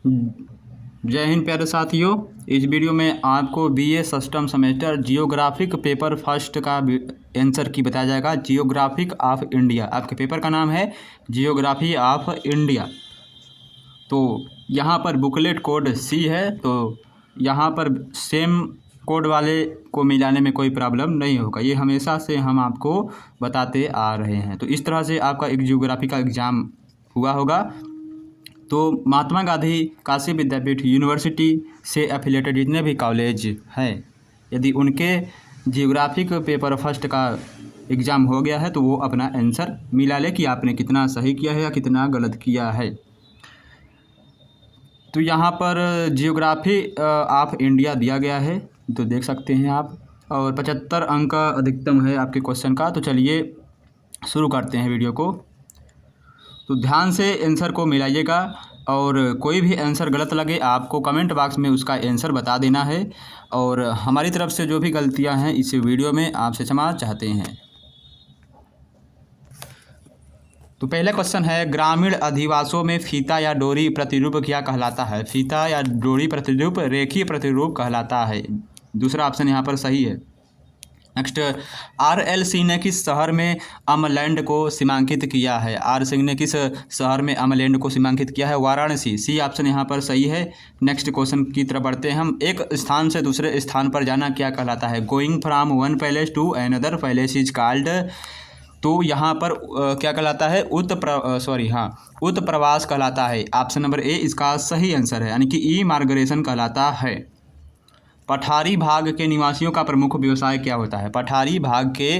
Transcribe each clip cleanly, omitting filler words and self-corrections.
जय हिंद प्यारे साथियों। इस वीडियो में आपको BA system semester geographic paper first का आंसर की बताया जाएगा। जियोग्राफिक ऑफ इंडिया, आपके पेपर का नाम है जियोग्राफी ऑफ इंडिया। तो यहाँ पर बुकलेट कोड सी है, तो यहाँ पर सेम कोड वाले को मिलाने में कोई प्रॉब्लम नहीं होगा। ये हमेशा से हम आपको बताते आ रहे हैं। तो इस तरह से आपका एक जियोग्राफी का एग्ज़ाम हुआ होगा। तो महात्मा गांधी काशी विद्यापीठ यूनिवर्सिटी से एफिलेटेड जितने भी कॉलेज हैं, यदि उनके जियोग्राफिक पेपर फर्स्ट का एग्ज़ाम हो गया है तो वो अपना आंसर मिला ले कि आपने कितना सही किया है या कितना गलत किया है। तो यहाँ पर जियोग्राफी ऑफ इंडिया दिया गया है, तो देख सकते हैं आप, और 75 अंक अधिकतम है आपके क्वेश्चन का। तो चलिए शुरू करते हैं वीडियो को। तो ध्यान से आंसर को मिलाइएगा, और कोई भी आंसर गलत लगे आपको कमेंट बॉक्स में उसका आंसर बता देना है। और हमारी तरफ से जो भी गलतियां हैं इस वीडियो में आपसे क्षमा चाहते हैं। तो पहला क्वेश्चन है, ग्रामीण अधिवासों में फीता या डोरी प्रतिरूप क्या कहलाता है? फीता या डोरी प्रतिरूप रेखीय प्रतिरूप कहलाता है। दूसरा ऑप्शन यहाँ पर सही है। Next, RL. सिंह ने किस शहर में अमलैंड को सीमांकित किया है? आर सिंह ने किस शहर में अमलैंड को सीमांकित किया है? वाराणसी। सी ऑप्शन यहाँ पर सही है। नेक्स्ट क्वेश्चन की तरफ बढ़ते हैं हम। एक स्थान से दूसरे स्थान पर जाना क्या कहलाता है? Going from one palace to another palace is called. तो यहाँ पर क्या कहलाता है? उत्त प्रवास कहलाता है। ऑप्शन नंबर ए इसका सही आंसर है, यानी कि ई मार्गरेशन कहलाता है। पठारी भाग के निवासियों का प्रमुख व्यवसाय क्या होता है? पठारी भाग के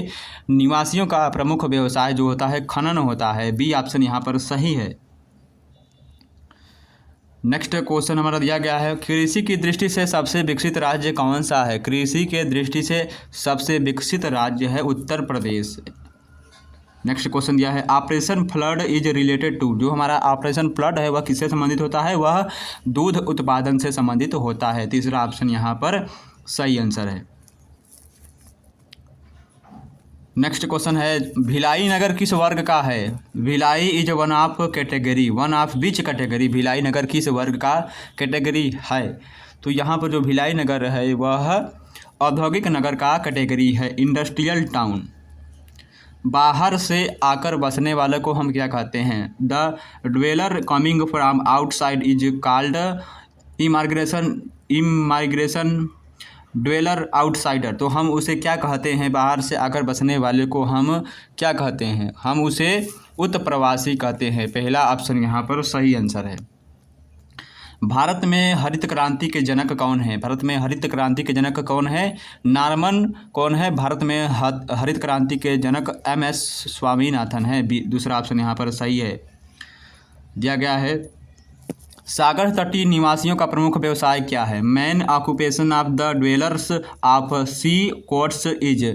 निवासियों का प्रमुख व्यवसाय जो होता है खनन होता है। बी ऑप्शन यहाँ पर सही है। नेक्स्ट क्वेश्चन हमारा दिया गया है, कृषि की दृष्टि से सबसे विकसित राज्य कौन सा है? कृषि के दृष्टि से सबसे विकसित राज्य है उत्तर प्रदेश। नेक्स्ट क्वेश्चन दिया है, Operation Flood is related to. जो हमारा ऑपरेशन फ्लड है वह किससे संबंधित होता है? वह दूध उत्पादन से संबंधित होता है। तीसरा ऑप्शन यहाँ पर सही आंसर है। नेक्स्ट क्वेश्चन है, भिलाई नगर किस वर्ग का है? Bhilai is one of category, one of which category? Bhilai Nagar किस वर्ग का कैटेगरी है? तो यहाँ पर जो भिलाई नगर है वह औद्योगिक नगर का कैटेगरी है, इंडस्ट्रियल टाउन। बाहर से आकर बसने वाले को हम क्या कहते हैं? The dweller coming from outside is called immigration dweller outsider. तो हम उसे क्या कहते हैं? बाहर से आकर बसने वाले को हम क्या कहते हैं? हम उसे उत्प्रवासी कहते हैं। पहला ऑप्शन यहाँ पर सही आंसर है। भारत में हरित क्रांति के जनक कौन है? भारत में हरित क्रांति के जनक कौन है? नारमन कौन है? भारत में हरित क्रांति के जनक एम.एस. स्वामीनाथन है। दूसरा ऑप्शन यहाँ पर सही है। दिया गया है, सागर तटीय निवासियों का प्रमुख व्यवसाय क्या है? Main occupation of the dwellers of sea coasts is.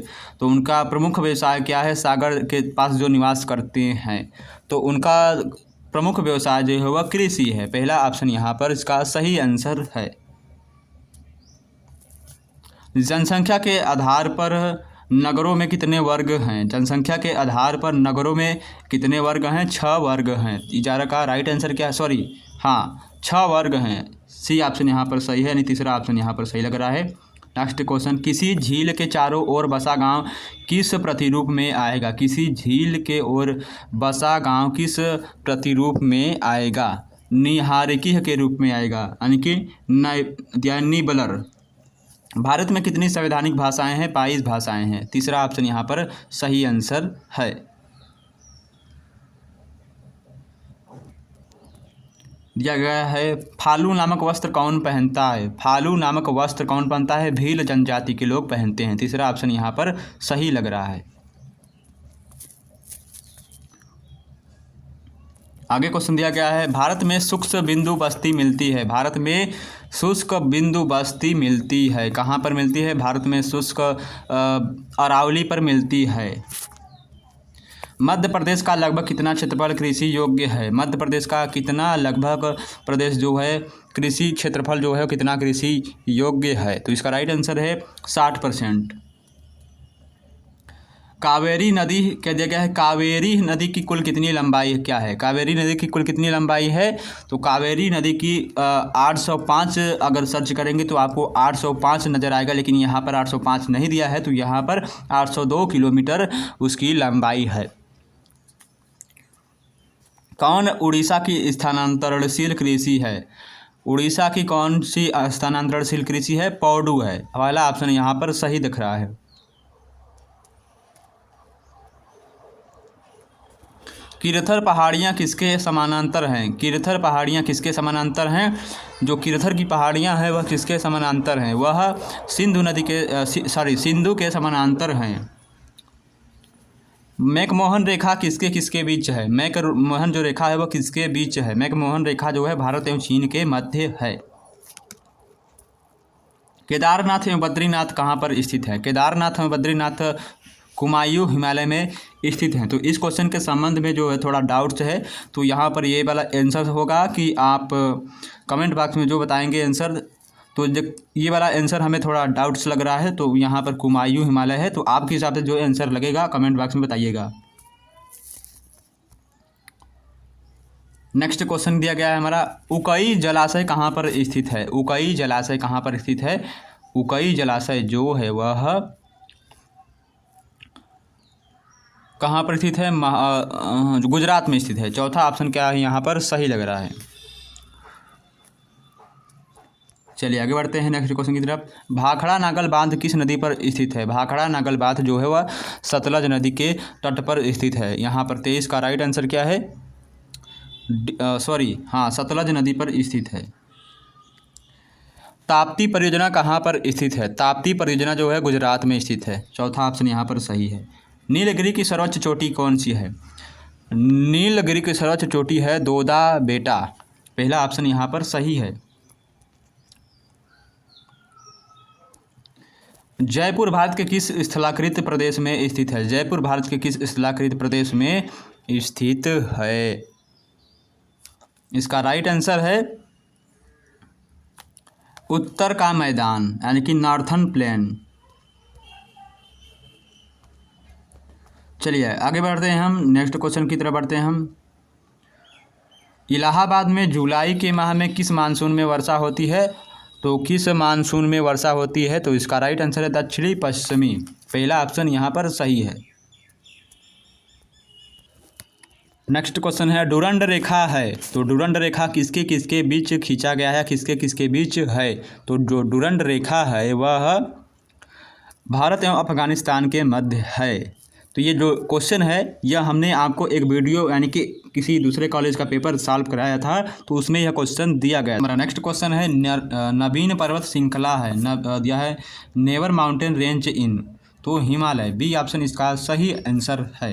तो उनका प्रमुख व्यवसाय क्या है? सागर के पास जो निवास करते हैं तो उनका प्रमुख व्यवसाय जो है वह कृषि है। पहला ऑप्शन यहाँ पर इसका सही आंसर है। जनसंख्या के आधार पर नगरों में कितने वर्ग हैं? जनसंख्या के आधार पर नगरों में कितने वर्ग हैं? 6 वर्ग हैं। इजारा का राइट आंसर क्या है? 6 वर्ग हैं। सी ऑप्शन यहाँ पर सही है, यानी तीसरा ऑप्शन यहाँ पर सही लग रहा है। नेक्स्ट क्वेश्चन, किसी झील के चारों ओर बसा गांव किस प्रतिरूप में आएगा? किसी झील के ओर बसा गांव किस प्रतिरूप में आएगा? निहारिकी के रूप में आएगा, यानी कि निबलर। भारत में कितनी संवैधानिक भाषाएं हैं? 22 भाषाएं हैं। तीसरा ऑप्शन यहाँ पर सही आंसर है। दिया गया है, फालू नामक वस्त्र कौन पहनता है? फालू नामक वस्त्र कौन पहनता है? भील जनजाति के लोग पहनते हैं। तीसरा ऑप्शन यहाँ पर सही लग रहा है। आगे क्वेश्चन दिया गया है, भारत में शुष्क बिंदु बस्ती मिलती है। भारत में शुष्क बिंदु बस्ती मिलती है। कहाँ पर मिलती है? भारत में शुष्क अरावली पर मिलती है। मध्य प्रदेश का लगभग कितना क्षेत्रफल कृषि योग्य है? मध्य प्रदेश का कितना लगभग प्रदेश जो है कृषि क्षेत्रफल जो है कितना कृषि योग्य है? तो इसका राइट आंसर है 60%। कावेरी नदी क्या दिया गया है, कावेरी नदी की कुल कितनी लंबाई क्या है, कावेरी नदी की कुल कितनी लंबाई है। तो कावेरी नदी की 805 अगर सर्च करेंगे तो आपको 805 नज़र आएगा, लेकिन यहाँ पर 805 नहीं दिया है, तो यहाँ पर 802 किलोमीटर उसकी लंबाई है। कौन उड़ीसा की स्थानांतरणशील कृषि है, उड़ीसा की कौन सी स्थानांतरणशील कृषि है, पौडू है। पहला ऑप्शन यहाँ पर सही दिख रहा है। किरथर पहाड़ियाँ किसके समानांतर हैं, किरथर पहाड़ियाँ किसके समानांतर हैं, जो किरथर की पहाड़ियाँ हैं वह किसके समानांतर हैं, वह सिंधु नदी के सिंधु के समानांतर हैं। मैकमोहन रेखा किसके किसके बीच है, मैकमोहन जो रेखा है वह किसके बीच है, मैकमोहन रेखा जो है भारत एवं चीन के मध्य है। केदारनाथ एवं बद्रीनाथ कहाँ पर स्थित है, केदारनाथ एवं बद्रीनाथ कुमायूं हिमालय में स्थित हैं। तो इस क्वेश्चन के संबंध में जो है थोड़ा डाउट्स है, तो यहाँ पर ये वाला आंसर होगा कि आप कमेंट बॉक्स में जो बताएंगे आंसर, तो ये वाला आंसर हमें थोड़ा डाउट्स लग रहा है, तो यहाँ पर कुमायूं हिमालय है। तो आपके हिसाब से जो आंसर लगेगा कमेंट बॉक्स में बताइएगा। नेक्स्ट क्वेश्चन दिया गया है हमारा, उकई जलाशय कहाँ पर स्थित है, उकई जलाशय कहाँ पर स्थित है। उकई जलाशय जो है वह कहाँ पर स्थित है, गुजरात में स्थित है। चौथा ऑप्शन क्या है यहाँ पर सही लग रहा है। चलिए आगे बढ़ते हैं नेक्स्ट क्वेश्चन की तरफ। भाखड़ा नागल बांध किस नदी पर स्थित है, भाखड़ा नागल बांध जो है वह सतलज नदी के तट पर स्थित है। यहाँ पर 23 का राइट आंसर क्या है, सतलज नदी पर स्थित है। ताप्ती परियोजना कहाँ पर स्थित है, ताप्ती परियोजना जो है गुजरात में स्थित है। चौथा ऑप्शन यहाँ पर सही है। नीलगिरी की सर्वोच्च चोटी कौन सी है, नीलगिरी की सर्वोच्च चोटी है दोदा बेटा। पहला ऑप्शन यहाँ पर सही है। जयपुर भारत के किस स्थलाकृत प्रदेश में स्थित है, जयपुर भारत के किस स्थलाकृत प्रदेश में स्थित है। इसका राइट आंसर है उत्तर का मैदान, यानी कि नॉर्थर्न प्लेन। चलिए आगे बढ़ते हैं हम नेक्स्ट क्वेश्चन की तरफ बढ़ते हैं हम। इलाहाबाद में जुलाई के माह में किस मानसून में वर्षा होती है, तो किस मानसून में वर्षा होती है। तो इसका राइट आंसर है दक्षिणी पश्चिमी। पहला ऑप्शन यहाँ पर सही है। नेक्स्ट क्वेश्चन है, डुरंड रेखा है, तो डुरंड रेखा किसके किसके बीच खींचा गया है, किसके किसके बीच है। तो जो डुरंड रेखा है वह भारत एवं अफगानिस्तान के मध्य है। तो ये जो क्वेश्चन है यह हमने आपको एक वीडियो यानी कि किसी दूसरे कॉलेज का पेपर सॉल्व कराया था, तो उसमें यह क्वेश्चन दिया गया। हमारा नेक्स्ट क्वेश्चन है, नवीन पर्वत श्रृंखला है दिया है नेवर माउंटेन रेंज इन, तो हिमालय। बी ऑप्शन इसका सही आंसर है।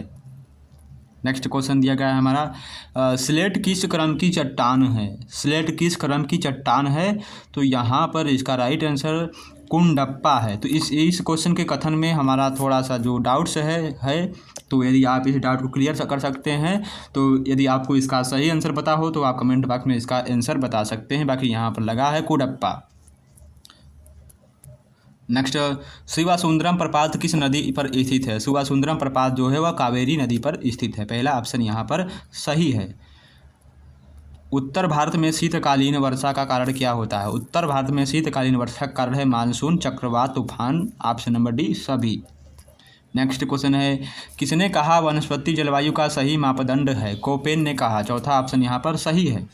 नेक्स्ट क्वेश्चन दिया गया है हमारा, स्लेट किस क्रम की चट्टान है, स्लेट किस क्रम की चट्टान है। तो यहाँ पर इसका राइट आंसर कुंडप्पा है। तो इस क्वेश्चन के कथन में हमारा थोड़ा सा जो डाउट्स है तो यदि आप इस डाउट को क्लियर कर सकते हैं, तो यदि आपको इसका सही आंसर पता हो तो आप कमेंट बॉक्स में इसका आंसर बता सकते हैं। बाकी यहाँ पर लगा है कुडप्पा। नेक्स्ट, शिवासुंदरम प्रपात किस नदी पर स्थित है, शिवासुंदरम प्रपात जो है वह कावेरी नदी पर स्थित है। पहला ऑप्शन यहाँ पर सही है। उत्तर भारत में शीतकालीन वर्षा का कारण क्या होता है, उत्तर भारत में शीतकालीन वर्षा का कारण है मानसून, चक्रवात, तूफान। ऑप्शन नंबर डी सभी। नेक्स्ट क्वेश्चन है, किसने कहा वनस्पति जलवायु का सही मापदंड है, कोपेन ने कहा। चौथा ऑप्शन यहाँ पर सही है।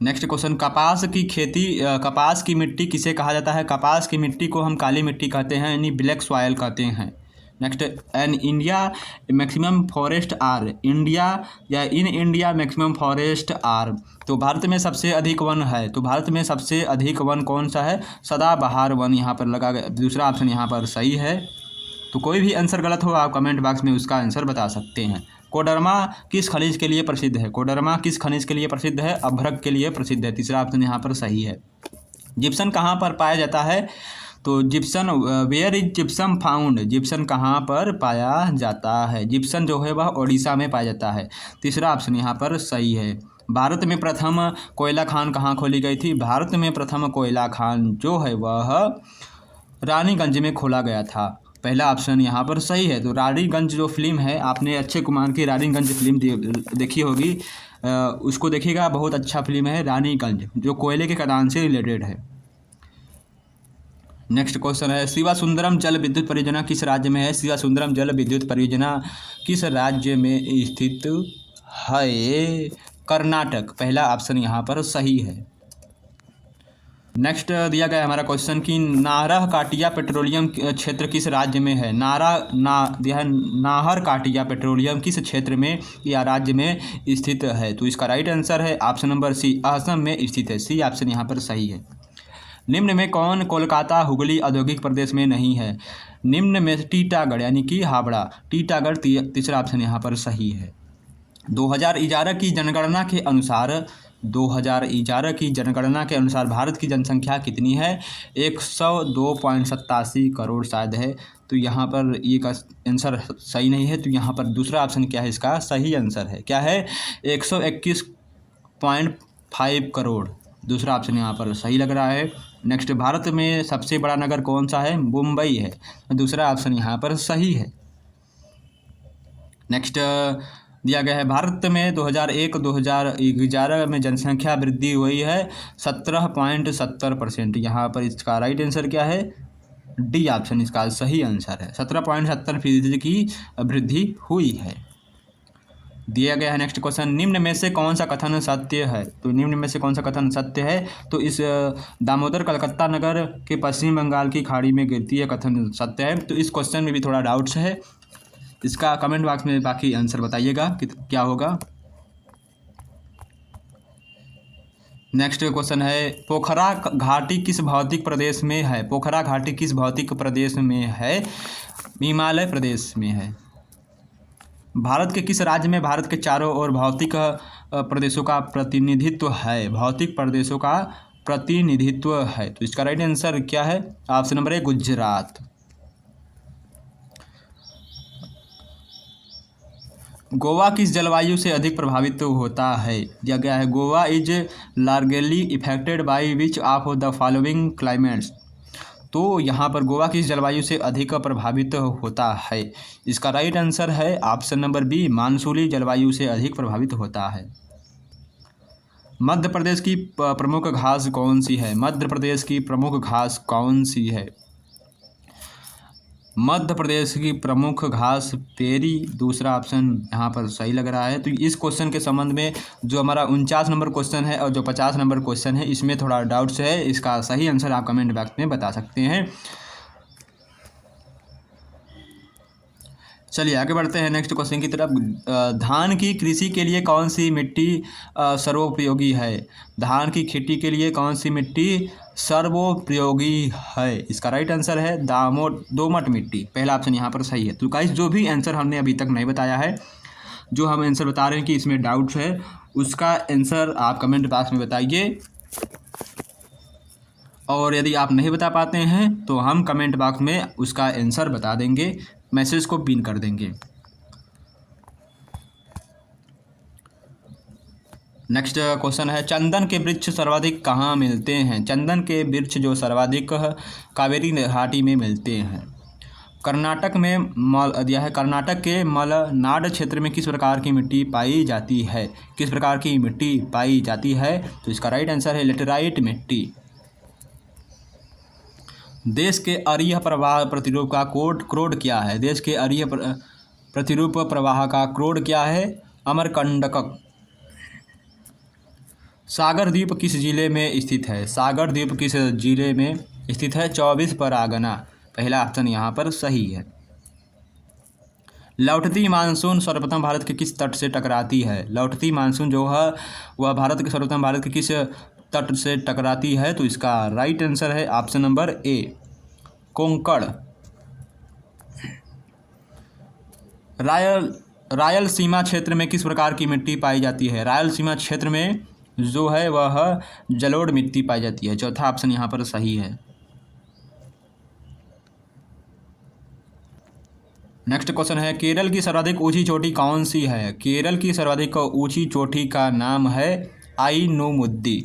नेक्स्ट क्वेश्चन, कपास की खेती, कपास की मिट्टी किसे कहा जाता है, कपास की मिट्टी को हम काली मिट्टी कहते हैं, यानी ब्लैक सॉयल कहते हैं। Next, in India maximum forest are, India या in India maximum forest are. तो भारत में सबसे अधिक वन है, तो भारत में सबसे अधिक वन कौन सा है, सदाबहार वन यहाँ पर लगा गया। दूसरा ऑप्शन यहाँ पर सही है। तो कोई भी आंसर गलत हो आप कमेंट बॉक्स में उसका आंसर बता सकते हैं। कोडरमा किस खनिज के लिए प्रसिद्ध है, कोडरमा किस खनिज के लिए प्रसिद्ध है, अभ्रक के लिए प्रसिद्ध है। तीसरा ऑप्शन यहाँ पर सही है। जिप्सम कहाँ पर पाया जाता है, तो gypsum, where is gypsum found, gypsum कहाँ पर पाया जाता है। जिप्सम जो है वह ओडिशा में पाया जाता है। तीसरा ऑप्शन यहाँ पर सही है। भारत में प्रथम कोयला खान कहाँ खोली गई थी, भारत में प्रथम कोयला खान जो है वह रानीगंज में खोला गया था। पहला ऑप्शन यहाँ पर सही है। तो रानीगंज जो फिल्म है, आपने अक्षय कुमार की रानीगंज फिल्म देखी होगी, उसको देखिएगा, बहुत अच्छा फिल्म है रानीगंज, जो कोयले के खदान से रिलेटेड है। नेक्स्ट क्वेश्चन है, शिवा सुंदरम जल विद्युत परियोजना किस राज्य में है? शिवा सुंदरम जल विद्युत परियोजना किस राज्य में स्थित है? कर्नाटक। पहला ऑप्शन यहाँ पर सही है। नेक्स्ट दिया गया हमारा क्वेश्चन कि नाहर काटिया पेट्रोलियम क्षेत्र किस राज्य में है? नाहर काटिया पेट्रोलियम किस क्षेत्र में या राज्य में स्थित है? तो इसका राइट आंसर है ऑप्शन नंबर सी, असम में स्थित है। सी ऑप्शन यहाँ पर सही है। निम्न में कौन कोलकाता हुगली औद्योगिक प्रदेश में नहीं है? निम्न में टीटागढ़ यानी कि हावड़ा, टीटागढ़ तीसरा ऑप्शन यहाँ पर सही है। 2011 की जनगणना के अनुसार भारत की जनसंख्या कितनी है? 102.87 करोड़ शायद है। तो यहाँ पर ये का आंसर सही नहीं है। तो यहाँ पर दूसरा ऑप्शन क्या है? इसका सही आंसर है क्या है? 121.5 करोड़। दूसरा ऑप्शन यहाँ पर सही लग रहा है। नेक्स्ट, भारत में सबसे बड़ा नगर कौन सा है? मुंबई है। दूसरा ऑप्शन यहाँ पर सही है। नेक्स्ट दिया गया है, भारत में 2001-2011 में जनसंख्या वृद्धि हुई है 17.70%। यहाँ पर इसका राइट आंसर क्या है? डी ऑप्शन इसका सही आंसर है। 17.70% की वृद्धि हुई है। दिया गया है नेक्स्ट क्वेश्चन, निम्न में से कौन सा कथन सत्य है? तो निम्न में से कौन सा कथन सत्य है? तो इस दामोदर कलकत्ता नगर के पश्चिम बंगाल की खाड़ी में गिरती है, कथन सत्य है। तो इस क्वेश्चन में भी थोड़ा डाउट्स है, इसका कमेंट बॉक्स में बाकी आंसर बताइएगा कि क्या होगा। नेक्स्ट क्वेश्चन है, पोखरा घाटी किस भौतिक प्रदेश में है? पोखरा घाटी किस भौतिक प्रदेश में है? हिमालय प्रदेश में है। भारत के किस राज्य में भारत के चारों ओर भौतिक प्रदेशों का प्रतिनिधित्व है? भौतिक प्रदेशों का प्रतिनिधित्व है। तो इसका राइट आंसर क्या है? Option number A, Gujarat. Goa किस जलवायु से अधिक प्रभावित होता है? दिया गया है, Goa is largely affected by which of the following climates. तो यहाँ पर गोवा किस जलवायु से अधिक प्रभावित होता है? इसका राइट आंसर है ऑप्शन नंबर बी, मानसूनी जलवायु से अधिक प्रभावित होता है। मध्य प्रदेश की प्रमुख घास कौन सी है? मध्य प्रदेश की प्रमुख घास कौन सी है? मध्य प्रदेश की प्रमुख घास पेरी। दूसरा ऑप्शन यहाँ पर सही लग रहा है। तो इस क्वेश्चन के संबंध में जो हमारा 49 नंबर क्वेश्चन है और जो 50 नंबर क्वेश्चन है, इसमें थोड़ा डाउट्स है। इसका सही आंसर आप कमेंट बॉक्स में बता सकते हैं। चलिए आगे बढ़ते हैं नेक्स्ट क्वेश्चन की तरफ। धान की कृषि के लिए कौन सी मिट्टी सर्वोपयोगी है? धान की खेती के लिए कौन सी मिट्टी सर्वोपयोगी है? इसका राइट आंसर है दोमट मिट्टी। पहला ऑप्शन यहाँ पर सही है। तो गाइस, जो भी आंसर हमने अभी तक नहीं बताया है, जो हम आंसर बता रहे हैं कि इसमें डाउट्स है, उसका आंसर आप कमेंट बॉक्स में बताइए। और यदि आप नहीं बता पाते हैं तो हम कमेंट बॉक्स में उसका आंसर बता देंगे, मैसेज को पिन कर देंगे। नेक्स्ट क्वेश्चन है, चंदन के वृक्ष सर्वाधिक कहाँ मिलते हैं? चंदन के वृक्ष जो सर्वाधिक कावेरी घाटी में मिलते हैं। कर्नाटक में दिया है, कर्नाटक के मलनाड क्षेत्र में किस प्रकार की मिट्टी पाई जाती है? किस प्रकार की मिट्टी पाई जाती है? तो इसका राइट आंसर है लेटेराइट मिट्टी। देश के अरीय प्रवाह प्रतिरूप का क्रोड क्या है? देश के अरीय प्रतिरूप प्रवाह का क्रोड क्या है? अमरकंटक। सागर द्वीप किस जिले में स्थित है? सागर द्वीप किस जिले में स्थित है? 24 परगना। पहला ऑप्शन यहाँ पर सही है। लौटती मानसून सर्वप्रथम भारत के किस तट से टकराती है? लौटती मानसून जो है वह सर्वप्रथम भारत के किस तट से टकराती है? तो इसका राइट आंसर है option number A, Konkan. Rayalaseema क्षेत्र में किस प्रकार की मिट्टी पाई जाती है? रायलसीमा क्षेत्र में जो है वह जलोढ़ मिट्टी पाई जाती है। चौथा ऑप्शन यहाँ पर सही है। नेक्स्ट क्वेश्चन है, केरल की सर्वाधिक ऊंची चोटी कौन सी है? केरल की सर्वाधिक ऊंची चोटी का नाम है आईनोमुद्दी।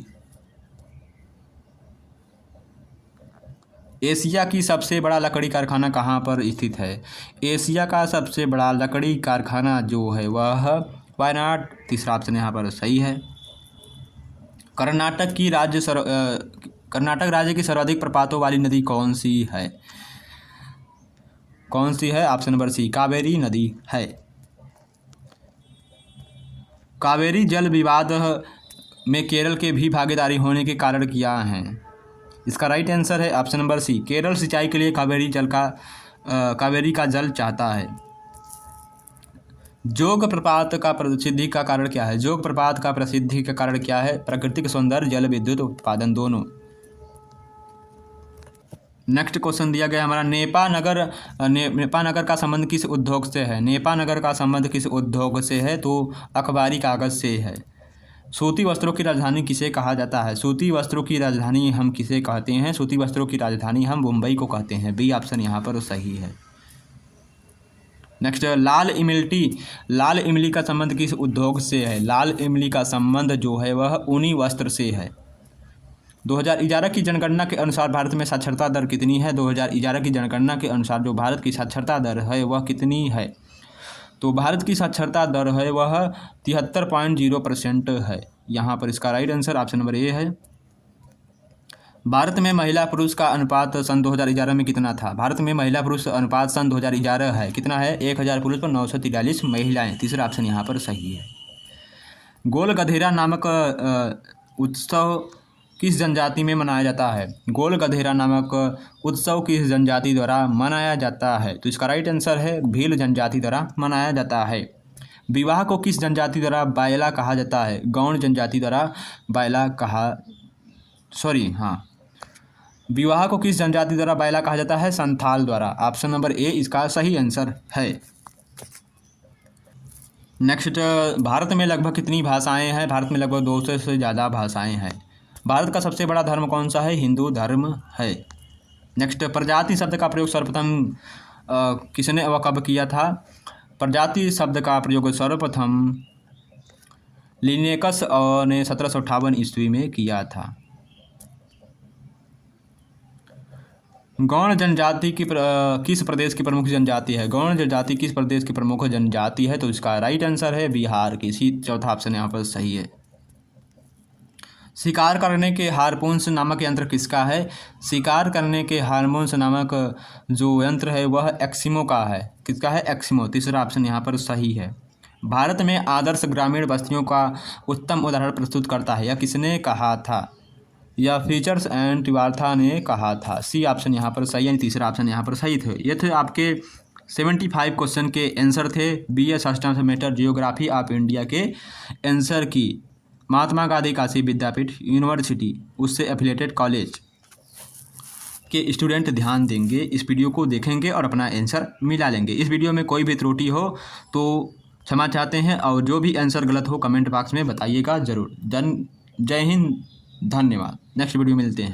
एशिया की सबसे बड़ा लकड़ी कारखाना कहाँ पर स्थित है? एशिया का सबसे बड़ा लकड़ी कारखाना जो है वह वायनाड, तीसरा ऑप्शन यहाँ पर सही है। कर्नाटक राज्य की सर्वाधिक प्रपातों वाली नदी कौन सी है? कौन सी है? ऑप्शन नंबर सी, कावेरी नदी है। कावेरी जल विवाद में केरल के भी भागीदारी होने के कारण क्या हैं? इसका राइट आंसर है ऑप्शन नंबर सी, केरल सिंचाई के लिए कावेरी का जल चाहता है। जोग प्रपात का प्रसिद्धि का कारण क्या है? जोग प्रपात का प्रसिद्धि का कारण क्या है? प्राकृतिक सौंदर्य, जल विद्युत उत्पादन, दोनों। नेक्स्ट क्वेश्चन दिया गया हमारा, नेपा नगर का संबंध किस उद्योग से है? नेपा नगर का संबंध किस उद्योग से है? तो अखबारी कागज से है। सूती वस्त्रों की राजधानी किसे कहा जाता है? सूती वस्त्रों की राजधानी हम किसे कहते हैं? सूती वस्त्रों की राजधानी हम मुंबई को कहते हैं। बी ऑप्शन यहाँ पर सही है। नेक्स्ट, लाल इमली का संबंध किस उद्योग से है? लाल इमली का संबंध जो है वह ऊनी वस्त्र से है। 2011 की जनगणना के अनुसार भारत में साक्षरता दर कितनी है? 2011 की जनगणना के अनुसार जो भारत की साक्षरता दर है वह कितनी है? तो भारत की साक्षरता दर है वह 73.0% है। यहाँ पर इसका right answer option number A है। भारत में महिला पुरुष का अनुपात सन 2011 में कितना था? भारत में महिला पुरुष अनुपात सन 2011 है कितना है? 1000 पुरुष पर 943 महिलाएं। तीसरा ऑप्शन यहाँ पर सही है। गोल गधेरा नामक उत्सव किस जनजाति में मनाया जाता है? गोल गधेरा नामक उत्सव किस जनजाति द्वारा मनाया जाता है? तो इसका राइट आंसर है भील जनजाति द्वारा मनाया जाता है। विवाह को किस जनजाति द्वारा बायला कहा जाता है? गौंड जनजाति द्वारा विवाह को किस जनजाति द्वारा बायला कहा जाता है? संथाल द्वारा। ऑप्शन नंबर ए इसका सही आंसर है। नेक्स्ट, भारत में लगभग कितनी भाषाएं हैं? भारत में लगभग 200 से ज़्यादा भाषाएं हैं। भारत का सबसे बड़ा धर्म कौन सा है? हिंदू धर्म है। नेक्स्ट, प्रजाति शब्द का प्रयोग सर्वप्रथम किसने व कब किया था? प्रजाति शब्द का प्रयोग सर्वप्रथम लिनेकस ने 1758 ईस्वी में किया था। गौड़ जनजाति की किस प्रदेश की प्रमुख जनजाति है? गौड़ जनजाति किस प्रदेश की प्रमुख जनजाति है? तो इसका राइट आंसर है बिहार की। चौथा ऑप्शन यहाँ पर सही है। शिकार करने के हारपून्स नामक यंत्र किसका है? शिकार करने के हारपून्स नामक जो यंत्र है वह एक्सिमो का है। किसका है? एक्सिमो। तीसरा ऑप्शन यहाँ पर सही है। भारत में आदर्श ग्रामीण बस्तियों का उत्तम उदाहरण प्रस्तुत करता है, यह किसने कहा था? या फीचर्स एंड तिवार्था ने कहा था। सी ऑप्शन यहाँ पर सही है। तीसरा ऑप्शन यहाँ पर सही थे। ये थे आपके 75 क्वेश्चन के आंसर थे BA first semester geography of India के आंसर की। महात्मा गांधी काशी विद्यापीठ यूनिवर्सिटी उससे एफिलेटेड कॉलेज के स्टूडेंट ध्यान देंगे, इस वीडियो को देखेंगे और अपना आंसर मिला लेंगे। इस वीडियो में कोई भी त्रुटि हो तो क्षमा चाहते हैं और जो भी आंसर गलत हो कमेंट बॉक्स में बताइएगा ज़रूर। जय हिंद, धन्यवाद। नेक्स्ट वीडियो मिलते हैं।